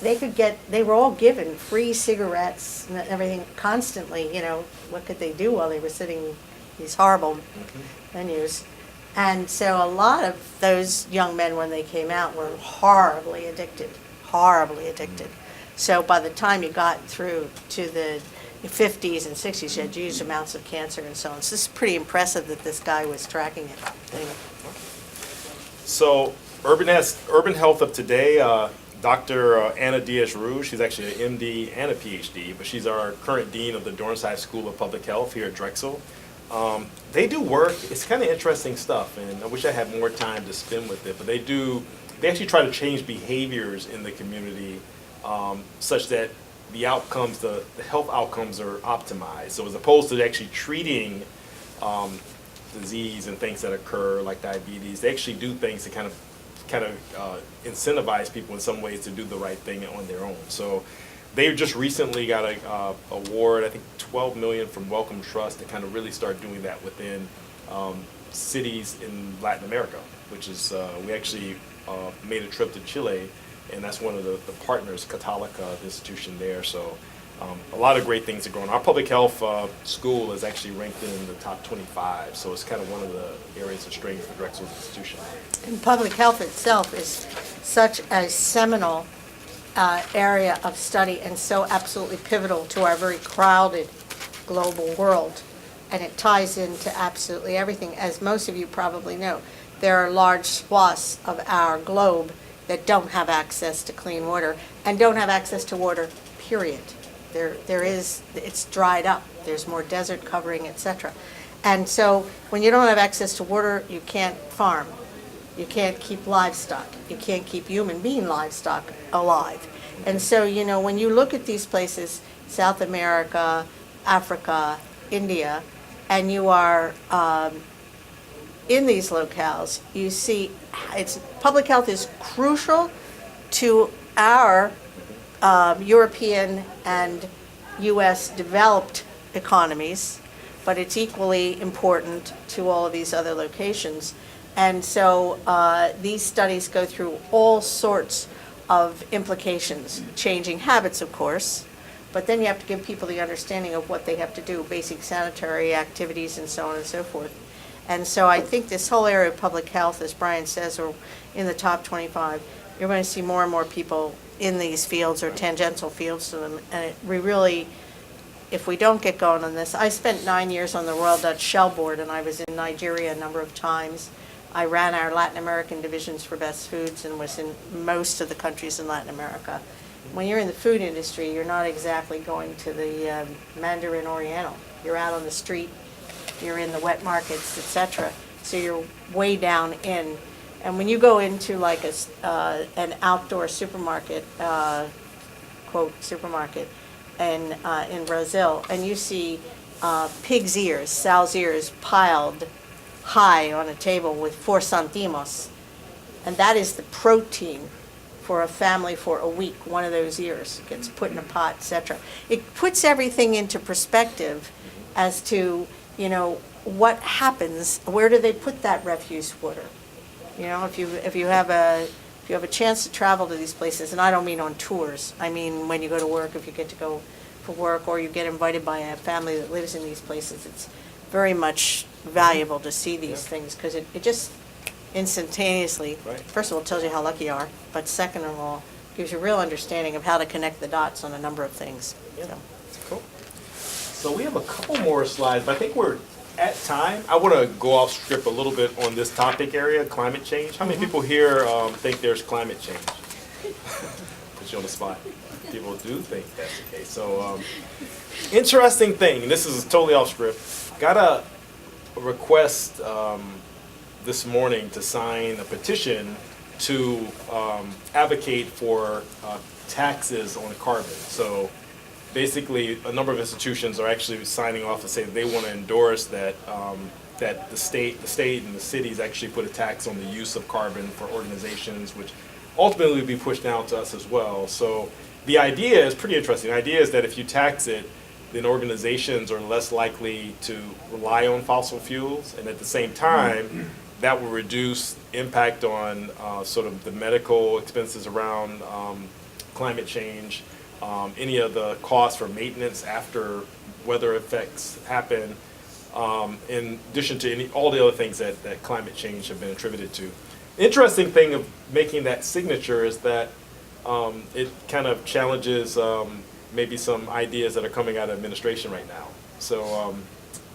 They were all given free cigarettes and everything constantly, you know, what could they do while they were sitting in these horrible venues? And so a lot of those young men, when they came out, were horribly addicted. So by the time you got through to the 50s and 60s, you had huge amounts of cancer and so on. So this is pretty impressive that this guy was tracking it. Anyway. So urban health of today, Dr. Anna Diaz-Rouge, she's actually an MD and a PhD, but she's our current dean of the Dornsife School of Public Health here at Drexel. They do work, it's kind of interesting stuff, and I wish I had more time to spend with it, but they actually try to change behaviors in the community such that the outcomes, the health outcomes are optimized. So as opposed to actually treating disease and things that occur like diabetes, they actually do things to kind of incentivize people in some ways to do the right thing on their own. So they just recently got a award, I think $12 million from Wellcome Trust, to kind of really start doing that within cities in Latin America, which is, we actually made a trip to Chile, and that's one of the partners, Católica, the institution there. So a lot of great things are going on. Our public health school is actually ranked in the top 25, so it's kind of one of the areas of strength for Drexel's institution. And public health itself is such a seminal area of study and so absolutely pivotal to our very crowded global world. And it ties into absolutely everything. As most of you probably know, there are large swaths of our globe that don't have access to clean water and don't have access to water, period. It's dried up. There's more desert covering, etc. And so when you don't have access to water, you can't farm. You can't keep livestock. You can't keep human being livestock alive. And so, you know, when you look at these places, South America, Africa, India, and you are in these locales, you see public health is crucial to our European and U.S. developed economies, but it's equally important to all of these other locations. And so these studies go through all sorts of implications, changing habits, of course, but then you have to give people the understanding of what they have to do, basic sanitary activities and so on and so forth. And so I think this whole area of public health, as Brian says, are in the top 25. You're going to see more and more people in these fields or tangential fields to them. And we really, if we don't get going on this, I spent 9 years on the Royal Dutch Shell Board, and I was in Nigeria a number of times. I ran our Latin American divisions for Best Foods and was in most of the countries in Latin America. When you're in the food industry, you're not exactly going to the Mandarin Oriental. You're out on the street, you're in the wet markets, etc. So you're way down in. And when you go into like an outdoor supermarket, quote supermarket, and in Brazil, and you see pig's ears, sow's ears piled high on a table with 4 centimos, and that is the protein for a family for a week, one of those years. Gets put in a pot, etc. It puts everything into perspective as to, you know, what happens, where do they put that refuse water? You know, if you have a chance to travel to these places, and I don't mean on tours, I mean when you go to work, if you get to go for work, or you get invited by a family that lives in these places, it's very much valuable to see these things, because it just instantaneously, Right. first of all, tells you how lucky you are, but second of all, gives you a real understanding of how to connect the dots on a number of things. Yeah. So. Cool. So we have a couple more slides, but I think we're at time. I want to go off script a little bit on this topic area, climate change. How many people here think there's climate change? Put you on the spot. People do think that's the case. So, interesting thing, and this is totally off script. Got a request this morning to sign a petition to advocate for taxes on carbon. So basically, a number of institutions are actually signing off to say that they want to endorse that that the state and the cities actually put a tax on the use of carbon for organizations, which ultimately will be pushed down to us as well. So the idea is pretty interesting. The idea is that if you tax it, then organizations are less likely to rely on fossil fuels, and at the same time, that will reduce impact on sort of the medical expenses around climate change, any of the costs for maintenance after weather effects happen, in addition to all the other things that climate change have been attributed to. Interesting thing of making that signature is that it kind of challenges maybe some ideas that are coming out of administration right now. So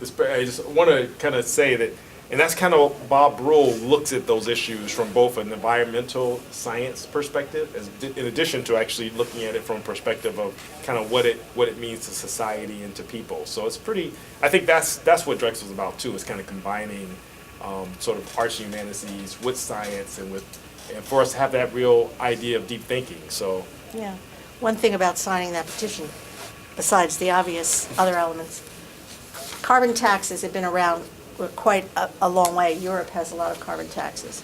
I just want to kind of say that, and that's kind of Bob Brule looks at those issues from both an environmental science perspective, in addition to actually looking at it from a perspective of kind of what it means to society and to people. So it's pretty. I think that's what Drexel's about too. Is kind of combining sort of arts and humanities with science and for us to have that real idea of deep thinking. So Yeah. One thing about signing that petition, besides the obvious other elements, carbon taxes have been around quite a long way. Europe has a lot of carbon taxes.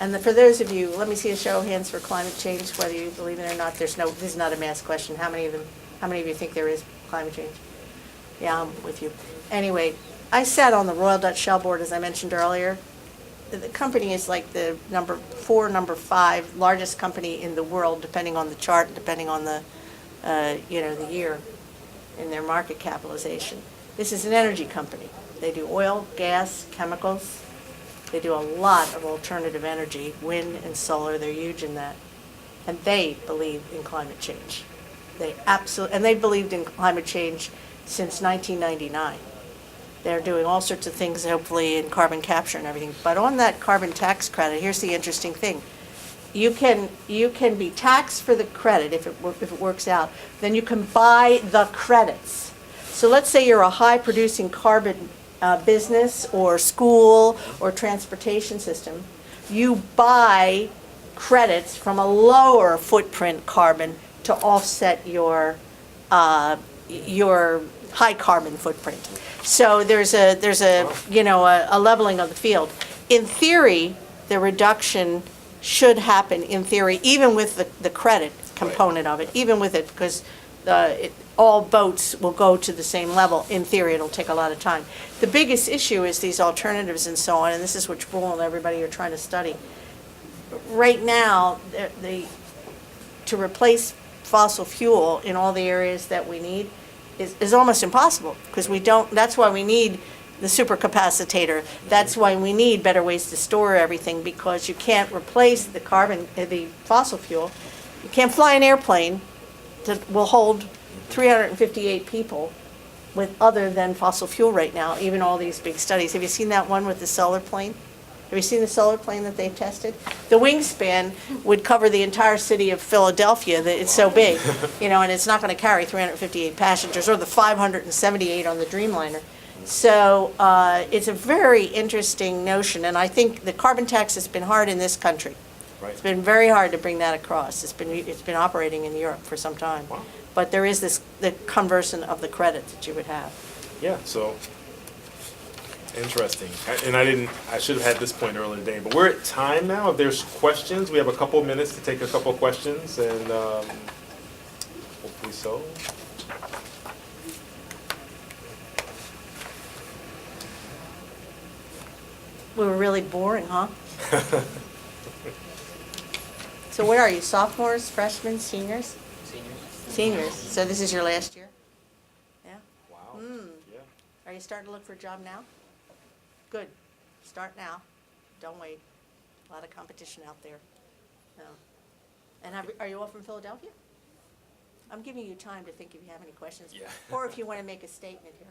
And for those of you, let me see a show of hands for climate change, whether you believe it or not. This is not a mass question. How many of you think there is climate change? Yeah, I'm with you. Anyway, I sat on the Royal Dutch Shell Board, as I mentioned earlier. The company is like the number 4, number 5 largest company in the world, depending on the chart, depending on the, the year in their market capitalization. This is an energy company. They do oil, gas, chemicals. They do a lot of alternative energy, wind and solar. They're huge in that. And they believe in climate change. And they've believed in climate change since 1999. They're doing all sorts of things, hopefully, in carbon capture and everything. But on that carbon tax credit, here's the interesting thing. You can be taxed for the credit if it works out. Then you can buy the credits. So let's say you're a high-producing carbon business or school or transportation system. You buy credits from a lower footprint carbon to offset your high carbon footprint. So there's a leveling of the field. In theory, the reduction should happen, in theory, even with the credit component of it, even with it, because all boats will go to the same level. In theory, it'll take a lot of time. The biggest issue is these alternatives and so on, and this is what Brule and everybody are trying to study. Right now, to replace fossil fuel in all the areas that we need is almost impossible, because that's why we need the supercapacitor. That's why we need better ways to store everything, because you can't replace the fossil fuel. You can't fly an airplane that will hold 358 people with other than fossil fuel right now, even all these big studies. Have you seen that one with the solar plane? Have you seen the solar plane that they've tested? The wingspan would cover the entire city of Philadelphia. It's so big, and it's not going to carry 358 passengers, or the 578 on the Dreamliner. So it's a very interesting notion, and I think the carbon tax has been hard in this country. Right. It's been very hard to bring that across. It's been operating in Europe for some time. Wow. But there is the conversion of the credit that you would have. yeah, so Interesting. And I should have had this point earlier today, but we're at time now. If there's questions, we have a couple of minutes to take a couple of questions, and hopefully so. We were really boring, huh? So what are you, sophomores, freshmen, seniors? Seniors? Seniors. So this is your last year? Yeah? Wow. Yeah. Are you starting to look for a job now? Good. Start now. Don't wait. A lot of competition out there. No. And are you all from Philadelphia? I'm giving you time to think if you have any questions. Yeah. Or if you want to make a statement here.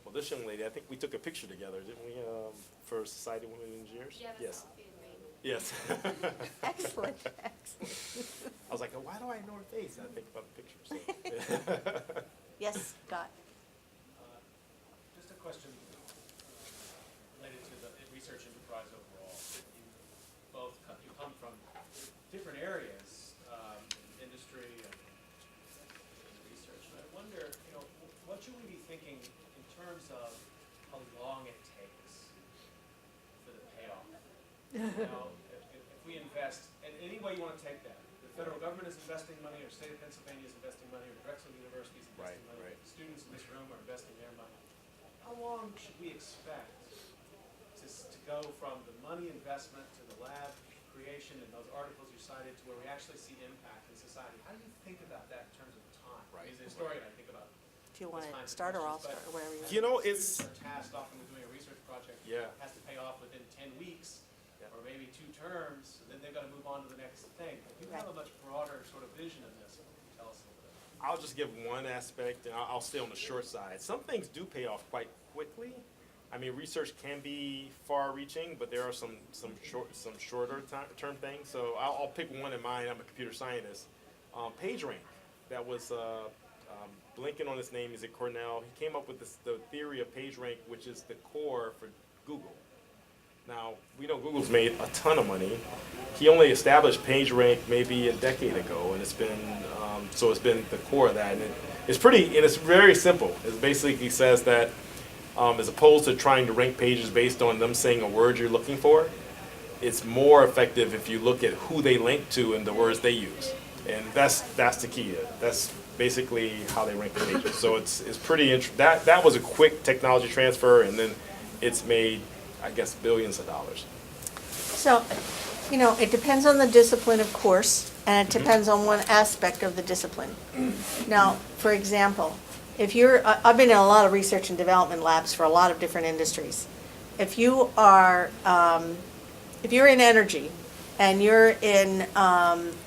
Well, this young lady, I think we took a picture together, didn't we, for Society of Women Engineers? Yeah, Yes. that's Sophie and me. Yes. Excellent, excellent. I was like, why do I know her face? And I think about the picture. So. Yes, Scott. Just a question related to the research enterprise overall. You come from different areas, industry and research. And I wonder, what should we be thinking in terms of how long it takes for the payoff? If we invest, and any way you want to take that, the federal government is investing money, or state of Pennsylvania is investing money, or Drexel University is investing Right, money, right. students in this room are investing their money. How long should we expect to go from the money investment to the lab creation and those articles you cited to where we actually see impact in society? How do you think about that in terms of time? Right. As a historian, I think about Do you want those to kinds of start or I'll questions, start, but or whatever you want? You know, it's, students are tasked often with doing a research project. Yeah. Has to pay off within 10 weeks, Yeah. or maybe 2 terms, and then they've got to move on to the next thing. But you have a much broader sort of vision of this. Can you tell us a little bit? I'll just give one aspect, and I'll stay on the short side. Some things do pay off quite quickly. I mean, research can be far-reaching, but there are some shorter term things. So I'll pick one in mind. I'm a computer scientist. PageRank, that was blinking on his name. He's at Cornell. He came up with the theory of PageRank, which is the core for Google. Now, we know Google's made a ton of money. He only established PageRank maybe a decade ago, and it's been the core of that. And it's very simple. It basically says that as opposed to trying to rank pages based on them saying a word you're looking for, it's more effective if you look at who they link to and the words they use. And that's the key. That's basically how they rank the pages. So it's pretty interesting. That was a quick technology transfer, and then it's made, I guess, billions of dollars. So, it depends on the discipline, of course, and it depends on one aspect of the discipline. Now, for example, I've been in a lot of research and development labs for a lot of different industries. If you're in energy and you're in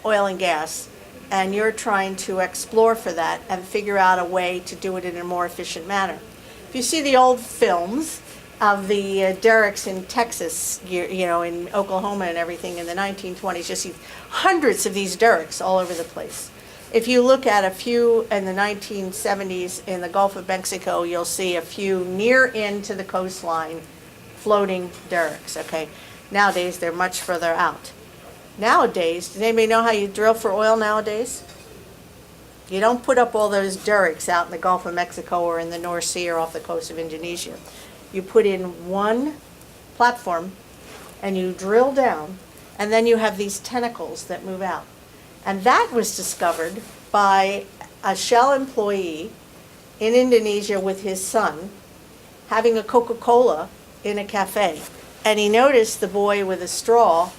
oil and gas and you're trying to explore for that and figure out a way to do it in a more efficient manner. If you see the old films of the derricks in Texas, in Oklahoma and everything in the 1920s, you see hundreds of these derricks all over the place. If you look at a few in the 1970s in the Gulf of Mexico, you'll see a few near into the coastline floating derricks, okay? Nowadays, they're much further out. Nowadays, does anybody know how you drill for oil nowadays? You don't put up all those derricks out in the Gulf of Mexico or in the North Sea or off the coast of Indonesia. You put in one platform and you drill down, and then you have these tentacles that move out. And that was discovered by a Shell employee in Indonesia with his son having a Coca-Cola in a cafe. And he noticed the boy with a straw,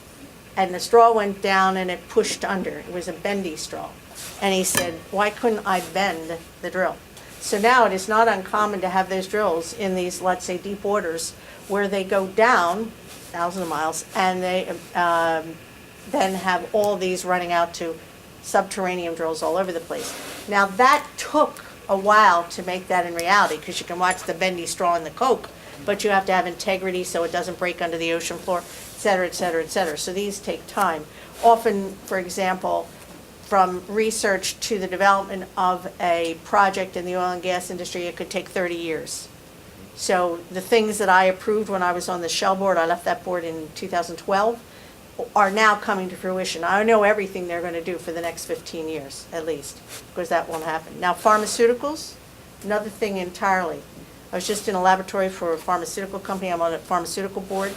and the straw went down and it pushed under. It was a bendy straw. And he said, why couldn't I bend the drill? So now it is not uncommon to have those drills in these, let's say, deep waters where they go down thousands of miles and they then have all these running out to subterranean drills all over the place. Now that took a while to make that in reality, because you can watch the bendy straw in the Coke, but you have to have integrity so it doesn't break under the ocean floor, et cetera, et cetera, et cetera. So these take time. Often, for example, from research to the development of a project in the oil and gas industry, it could take 30 years. So the things that I approved when I was on the Shell board, I left that board in 2012, are now coming to fruition. I know everything they're going to do for the next 15 years, at least, because that won't happen. Now, pharmaceuticals, another thing entirely. I was just in a laboratory for a pharmaceutical company. I'm on a pharmaceutical board.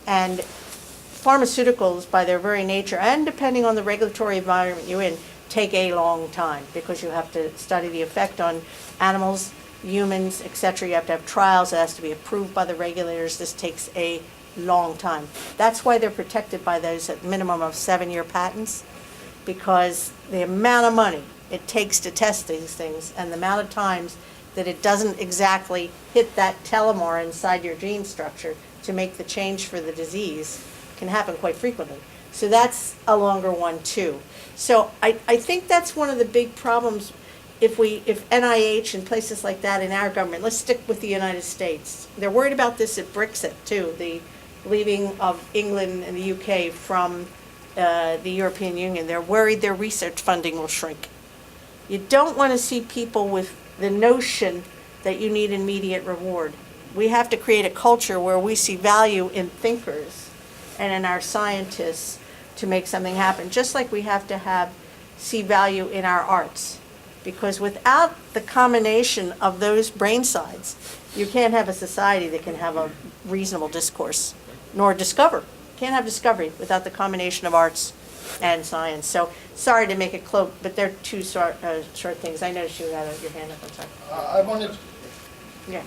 And pharmaceuticals, by their very nature, and depending on the regulatory environment you're in, take a long time because you have to study the effect on animals, humans, et cetera. You have to have trials. It has to be approved by the regulators. This takes a long time. That's why they're protected by those at minimum of 7-year patents, because the amount of money it takes to test these things and the amount of times that it doesn't exactly hit that telomere inside your gene structure to make the change for the disease can happen quite frequently. So that's a longer one too. So I think that's one of the big problems if NIH and places like that in our government, let's stick with the United States. They're worried about this at Brexit too, the leaving of England and the UK from the European Union. They're worried their research funding will shrink. You don't want to see people with the notion that you need immediate reward. We have to create a culture where we see value in thinkers and in our scientists to make something happen, just like we have to see value in our arts. Because without the combination of those brain sides, you can't have a society that can have a reasonable discourse, nor discover. Can't have discovery without the combination of arts and science. So, sorry to make it cloak, but they're two short things. I noticed you had your hand up, I'm sorry. I wanted, Yeah.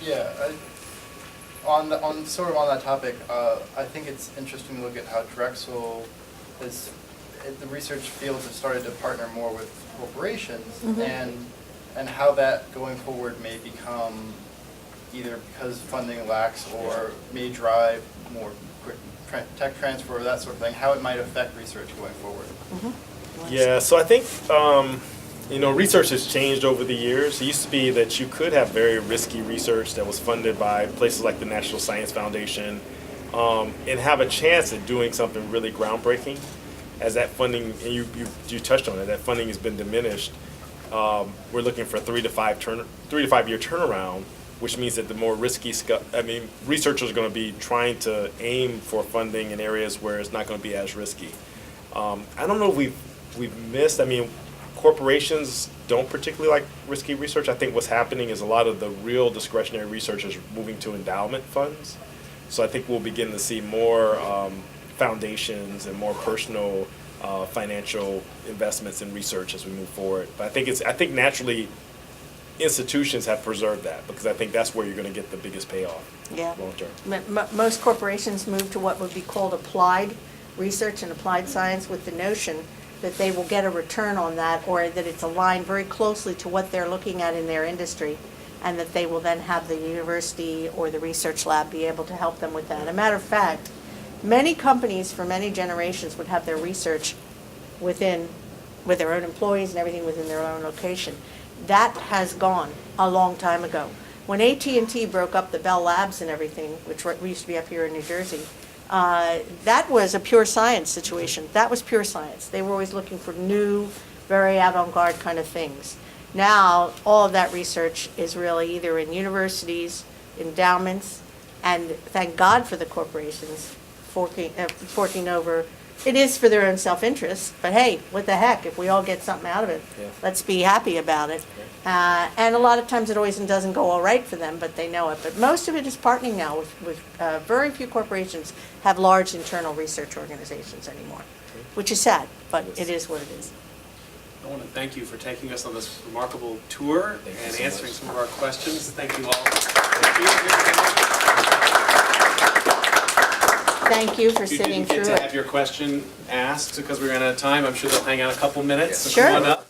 on that topic, I think it's interesting to look at how Drexel the research fields have started to partner more with corporations, and how that going forward may become either because funding lacks or may drive more quick tech transfer, that sort of thing, how it might affect research going forward. Yeah, so I think, research has changed over the years. It used to be that you could have very risky research that was funded by places like the National Science Foundation and have a chance at doing something really groundbreaking. As that funding, and you touched on it, that funding has been diminished. We're looking for 3 to 5 year turnaround, which means that the more risky researchers are going to be trying to aim for funding in areas where it's not going to be as risky. I don't know if we've missed. Corporations don't particularly like risky research. I think what's happening is a lot of the real discretionary research is moving to endowment funds. So I think we'll begin to see more foundations and more personal financial investments in research as we move forward. But I think naturally institutions have preserved that because I think that's where you're going to get the biggest payoff long term. Most corporations move to what would be called applied research and applied science with the notion that they will get a return on that, or that it's aligned very closely to what they're looking at in their industry, and that they will then have the university or the research lab be able to help them with that. As a matter of fact, many companies for many generations would have their research with their own employees and everything within their own location. That has gone a long time ago. When AT&T broke up the Bell Labs and everything, which we used to be up here in New Jersey, that was a pure science situation. That was pure science. They were always looking for new, very avant-garde kind of things. Now, all of that research is really either in universities, endowments, and thank God for the corporations forking over. It is for their own self-interest, but hey, what the heck, if we all get something out of it, let's be happy about it. And a lot of times it always doesn't go all right for them, but they know it. But most of it is partnering now with very few corporations have large internal research organizations anymore, which is sad, but it is what it is. I want to thank you for taking us on this remarkable tour and answering some of our questions. Thank you all for being here. Thank you for If you sitting didn't get through to have it. your question asked because we ran out of time, I'm sure they'll hang out a couple minutes. So Sure. come on up.